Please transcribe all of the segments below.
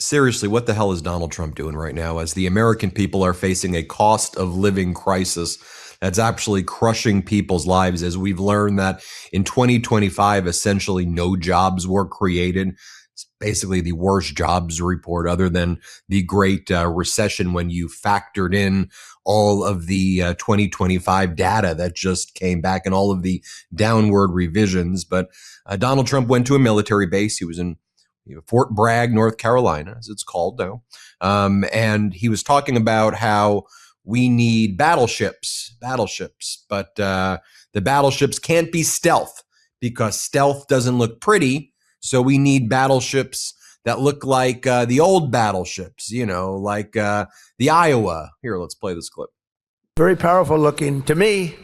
seriously, what the hell is Donald Trump doing right now as the American people are facing a cost of living crisis that's actually crushing people's lives, as we've learned that in 2025, essentially no jobs were created. It's basically the worst jobs report other than the great recession when you factored in all of the 2025 data that just came back and all of the downward revisions. But Donald Trump went to a military base. He was in Fort Bragg, North Carolina, as it's called now. And he was talking about how we need battleships, but the battleships can't be stealth because stealth doesn't look pretty. So we need battleships that look like the old battleships, like the Iowa. Here, let's play this clip. Very powerful looking to me.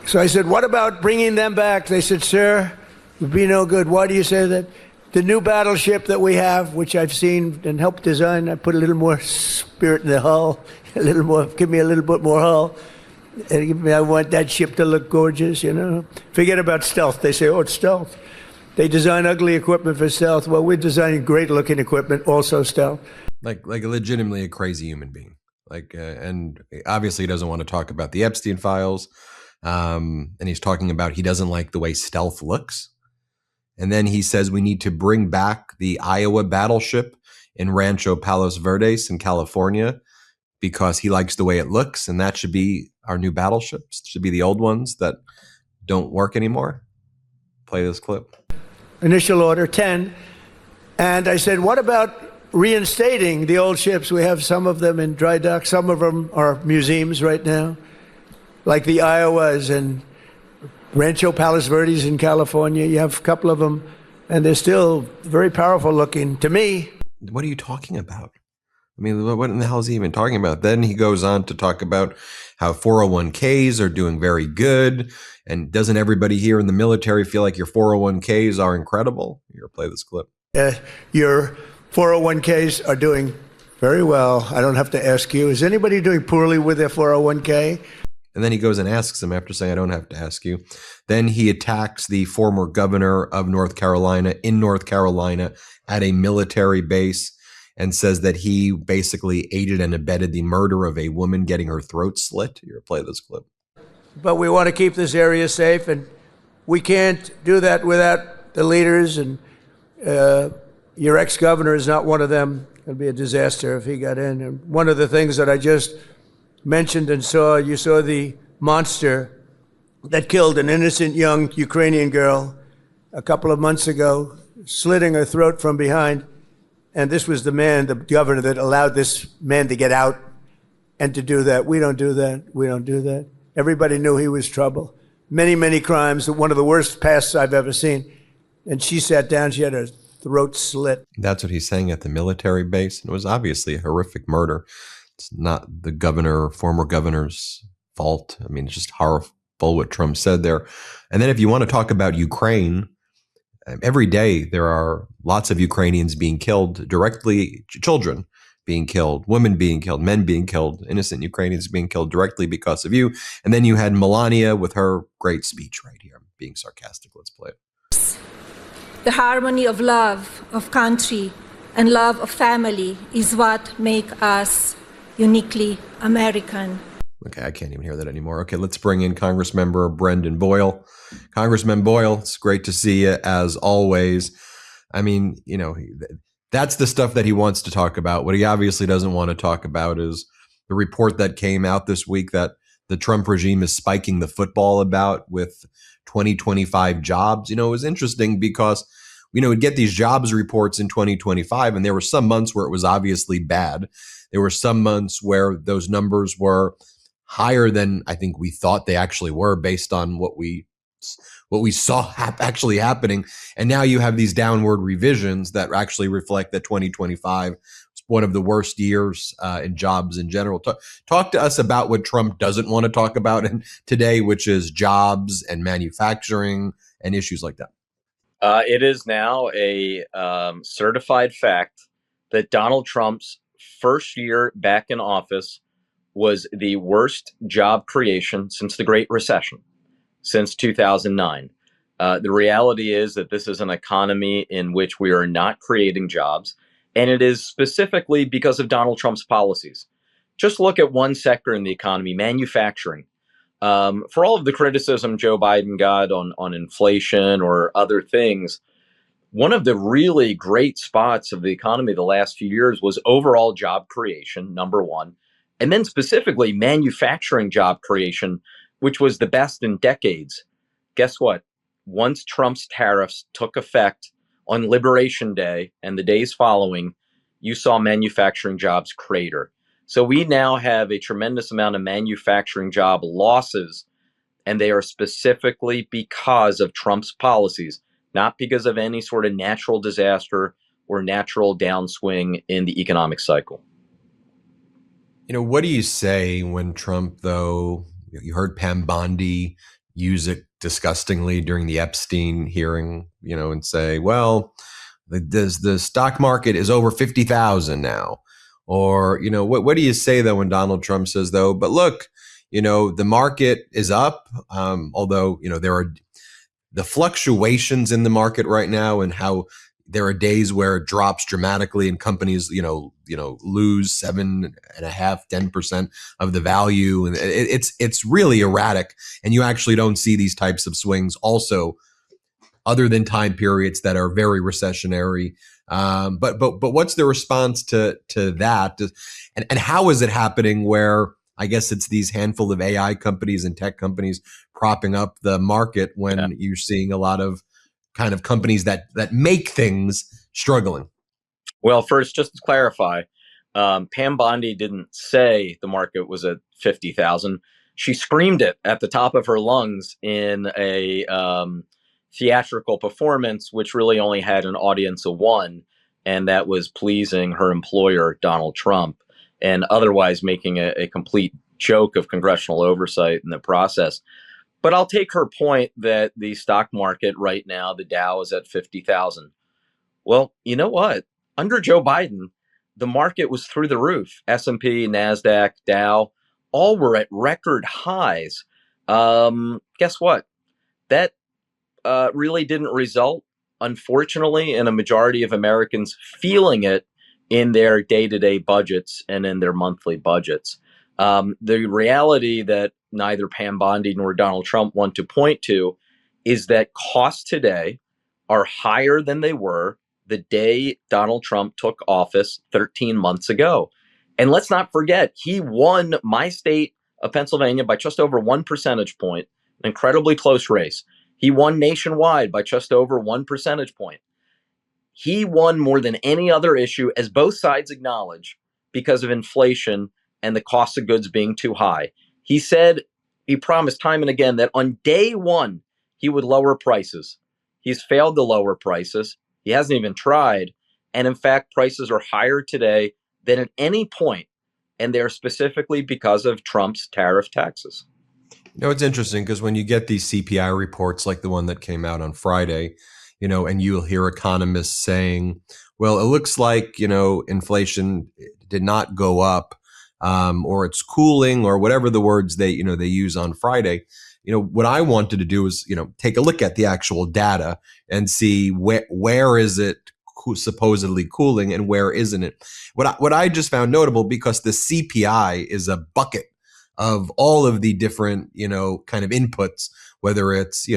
So I said, what about bringing them back? They said, sir, it would be no good. Why do you say that? The new battleship that we have, which I've seen and helped design, I put a little more spirit in the hull, give me a little bit more hull. And I want that ship to look gorgeous, Forget about stealth. They say, oh, it's stealth. They design ugly equipment for stealth. Well, we're designing great-looking equipment, also stealth. Like legitimately a crazy human being. And obviously he doesn't want to talk about the Epstein files. And he's talking about he doesn't like the way stealth looks. And then he says we need to bring back the Iowa battleship in Rancho Palos Verdes in California because he likes the way it looks. And that should be our new battleships. It should be the old ones that don't work anymore. Play this clip. Initial order 10. And I said, what about reinstating the old ships? We have some of them in dry dock. Some of them are museums right now, like the Iowas and Rancho Palos Verdes in California. You have a couple of them, and they're still very powerful looking to me. What are you talking about? I mean, what in the hell is he even talking about? Then he goes on to talk about how 401ks are doing very good. And doesn't everybody here in the military feel like your 401ks are incredible? Here, play this clip. Your 401ks are doing very well. I don't have to ask you. Is anybody doing poorly with their 401k? And then he goes and asks him after saying, I don't have to ask you. Then he attacks the former governor of North Carolina in North Carolina at a military base and says that he basically aided and abetted the murder of a woman getting her throat slit. Here, play this clip. But we want to keep this area safe, and we can't do that without the leaders, and your ex-governor is not one of them. It would be a disaster if he got in. And one of the things that I just mentioned and you saw the monster that killed an innocent young Ukrainian girl a couple of months ago, slitting her throat from behind. And this was the man, the governor, that allowed this man to get out and to do that. We don't do that. We don't do that. Everybody knew he was trouble. Many, many crimes. One of the worst pasts I've ever seen. And she sat down. She had her throat slit. That's what he's saying at the military base. It was obviously a horrific murder. It's not the governor, former governor's fault. I mean, it's just horrible what Trump said there. And then if you want to talk about Ukraine, every day there are lots of Ukrainians being killed directly, children being killed, women being killed, men being killed, innocent Ukrainians being killed directly because of you. And then you had Melania with her great speech right here. I'm being sarcastic. Let's play it. The harmony of love of country and love of family is what make us uniquely American. Okay, I can't even hear that anymore. Okay, let's bring in Congressmember Brendan Boyle. Congressman Boyle, it's great to see you as always. I mean, that's the stuff that he wants to talk about. What he obviously doesn't want to talk about is the report that came out this week that the Trump regime is spiking the football about with 2025 jobs. It was interesting because, we'd get these jobs reports in 2025, and there were some months where it was obviously bad. There were some months where those numbers were higher than I think we thought they actually were based on what we saw actually happening. And now you have these downward revisions that actually reflect that 2025 was one of the worst years in jobs in general. Talk to us about what Trump doesn't want to talk about today, which is jobs and manufacturing and issues like that. It is now a certified fact that Donald Trump's first year back in office was the worst job creation since the Great Recession, since 2009. The reality is that this is an economy in which we are not creating jobs. And it is specifically because of Donald Trump's policies. Just look at one sector in the economy, manufacturing. For all of the criticism Joe Biden got on inflation or other things, one of the really great spots of the economy the last few years was overall job creation, number one, and then specifically manufacturing job creation, which was the best in decades. Guess what? Once Trump's tariffs took effect on Liberation Day and the days following, you saw manufacturing jobs crater. So we now have a tremendous amount of manufacturing job losses, and they are specifically because of Trump's policies, not because of any sort of natural disaster or natural downswing in the economic cycle. What do you say when Trump, though, you heard Pam Bondi use it disgustingly during the Epstein hearing, and say, well, the stock market is over 50,000 now. Or, what do you say, though, when Donald Trump says, though, but look, the market is up, although, there are the fluctuations in the market right now and how there are days where it drops dramatically and companies, lose 7.5%, 10% of the value. And it's really erratic. And you actually don't see these types of swings also other than time periods that are very recessionary. But what's the response to that? And how is it happening where I guess it's these handful of AI companies and tech companies propping up the market when you're seeing a lot of kind of companies that make things struggling? Well, first, just to clarify, Pam Bondi didn't say the market was at 50,000. She screamed it at the top of her lungs in a theatrical performance, which really only had an audience of one, and that was pleasing her employer, Donald Trump, and otherwise making a complete joke of congressional oversight in the process. But I'll take her point that the stock market right now, the Dow is at 50,000. Well, you know what? Under Joe Biden, the market was through the roof. S&P, NASDAQ, Dow, all were at record highs. Guess what? That really didn't result, unfortunately, in a majority of Americans feeling it in their day-to-day budgets and in their monthly budgets. The reality that neither Pam Bondi nor Donald Trump want to point to is that costs today are higher than they were the day Donald Trump took office 13 months ago. And let's not forget, he won my state of Pennsylvania by just over 1 percentage point, an incredibly close race. He won nationwide by just over 1 percentage point. He won more than any other issue, as both sides acknowledge, because of inflation and the cost of goods being too high. He promised time and again that on day one, he would lower prices. He's failed to lower prices. He hasn't even tried. And in fact, prices are higher today than at any point. And they're specifically because of Trump's tariff taxes. It's interesting because when you get these CPI reports like the one that came out on Friday, and you'll hear economists saying, well, it looks like, inflation did not go up, or it's cooling, or whatever the words they use on Friday. What I wanted to do is, take a look at the actual data and see where is it supposedly cooling and where isn't it. What I just found notable, because the CPI is a bucket of all of the different, kind of inputs, whether it's,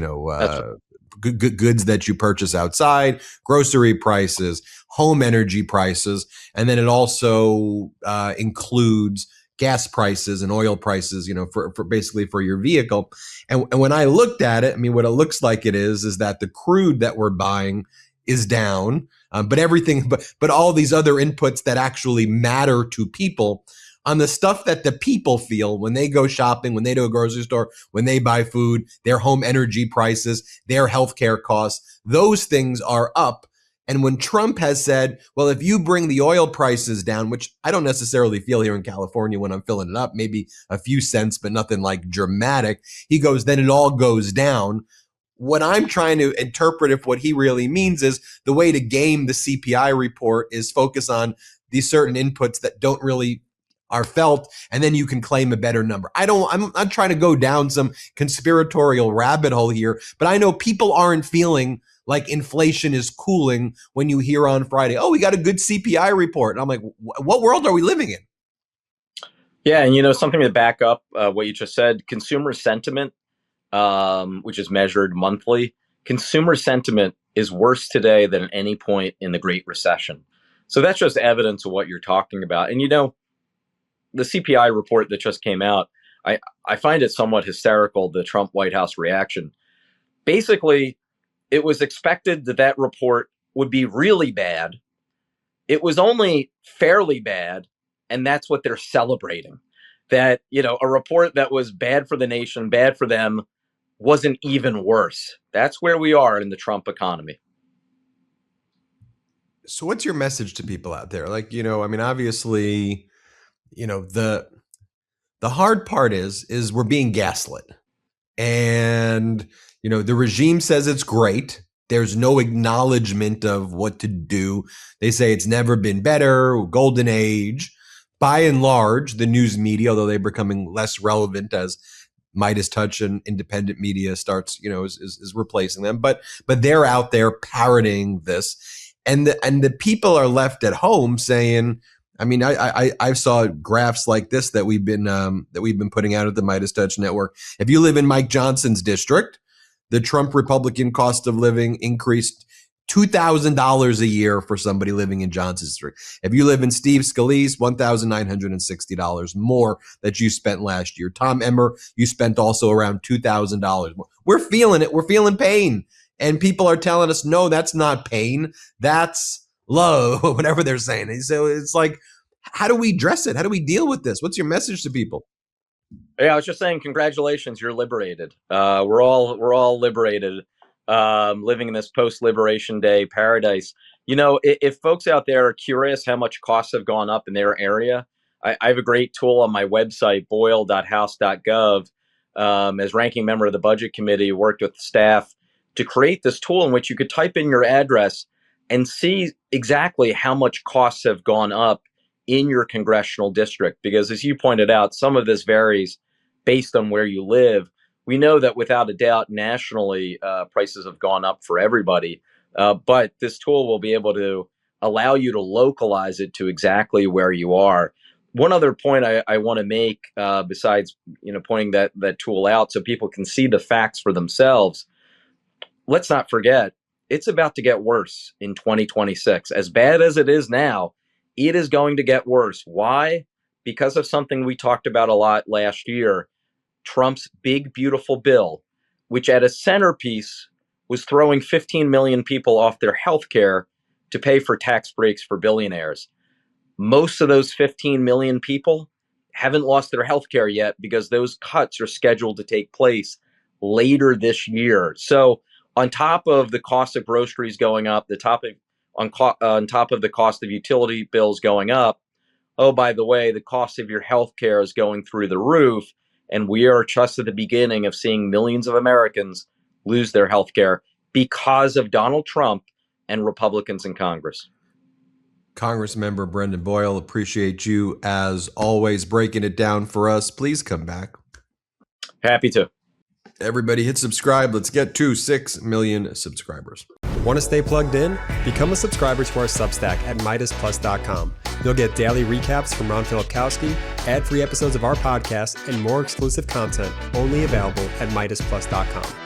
goods that you purchase outside, grocery prices, home energy prices, and then it also includes gas prices and oil prices, for basically for your vehicle. And when I looked at it, what it looks like it is that the crude that we're buying is down, but all these other inputs that actually matter to people, on the stuff that the people feel when they go shopping, when they do a grocery store, when they buy food, their home energy prices, their healthcare costs, those things are up. And when Trump has said, well, if you bring the oil prices down, which I don't necessarily feel here in California when I'm filling it up, maybe a few cents, but nothing like dramatic, he goes, then it all goes down. What I'm trying to interpret, if what he really means is the way to game the CPI report is focus on these certain inputs that don't really are felt, and then you can claim a better number. I'm not trying to go down some conspiratorial rabbit hole here, but I know people aren't feeling like inflation is cooling when you hear on Friday, oh, we got a good CPI report. And I'm like, what world are we living in? Yeah, and something to back up what you just said, consumer sentiment, which is measured monthly, consumer sentiment is worse today than at any point in the Great Recession. So that's just evidence of what you're talking about. And the CPI report that just came out, I find it somewhat hysterical, the Trump White House reaction. Basically, it was expected that that report would be really bad. It was only fairly bad, and that's what they're celebrating. That, a report that was bad for the nation, bad for them, wasn't even worse. That's where we are in the Trump economy. So what's your message to people out there? Like, obviously, the hard part is we're being gaslit. And, the regime says it's great. There's no acknowledgement of what to do. They say it's never been better, golden age. By and large, the news media, although they're becoming less relevant as MeidasTouch and independent media starts, is replacing them. But they're out there parroting this. And the people are left at home saying, I saw graphs like this that we've been putting out at the MeidasTouch network. If you live in Mike Johnson's district, the Trump Republican cost of living increased $2,000 a year for somebody living in Johnson's district. If you live in Steve Scalise, $1,960 more that you spent last year. Tom Emmer, you spent also around $2,000 more. We're feeling it. We're feeling pain. And people are telling us, no, that's not pain. That's low, whatever they're saying. And so it's like, how do we address it? How do we deal with this? What's your message to people? Yeah, I was just saying, congratulations, you're liberated. We're all liberated, living in this post-Liberation Day paradise. If folks out there are curious how much costs have gone up in their area, I have a great tool on my website, boyle.house.gov. As ranking member of the budget committee, worked with staff to create this tool in which you could type in your address and see exactly how much costs have gone up in your congressional district. Because as you pointed out, some of this varies based on where you live. We know that without a doubt, nationally, prices have gone up for everybody. But this tool will be able to allow you to localize it to exactly where you are. One other point I want to make, besides pointing that tool out so people can see the facts for themselves, let's not forget, it's about to get worse in 2026. As bad as it is now, it is going to get worse. Why? Because of something we talked about a lot last year, Trump's big, beautiful bill, which at a centerpiece was throwing 15 million people off their health care to pay for tax breaks for billionaires. Most of those 15 million people haven't lost their health care yet because those cuts are scheduled to take place later this year. So on top of the cost of groceries going up, on top of the cost of utility bills going up, oh, by the way, the cost of your health care is going through the roof. And we are just at the beginning of seeing millions of Americans lose their health care because of Donald Trump and Republicans in Congress. Congressmember Brendan Boyle, appreciate you as always breaking it down for us. Please come back. Happy to. Everybody hit subscribe. Let's get to 6 million subscribers. Want to stay plugged in? Become a subscriber to our Substack at MeidasPlus.com. You'll get daily recaps from Ron Filipkowski, ad-free episodes of our podcast, and more exclusive content only available at MeidasPlus.com.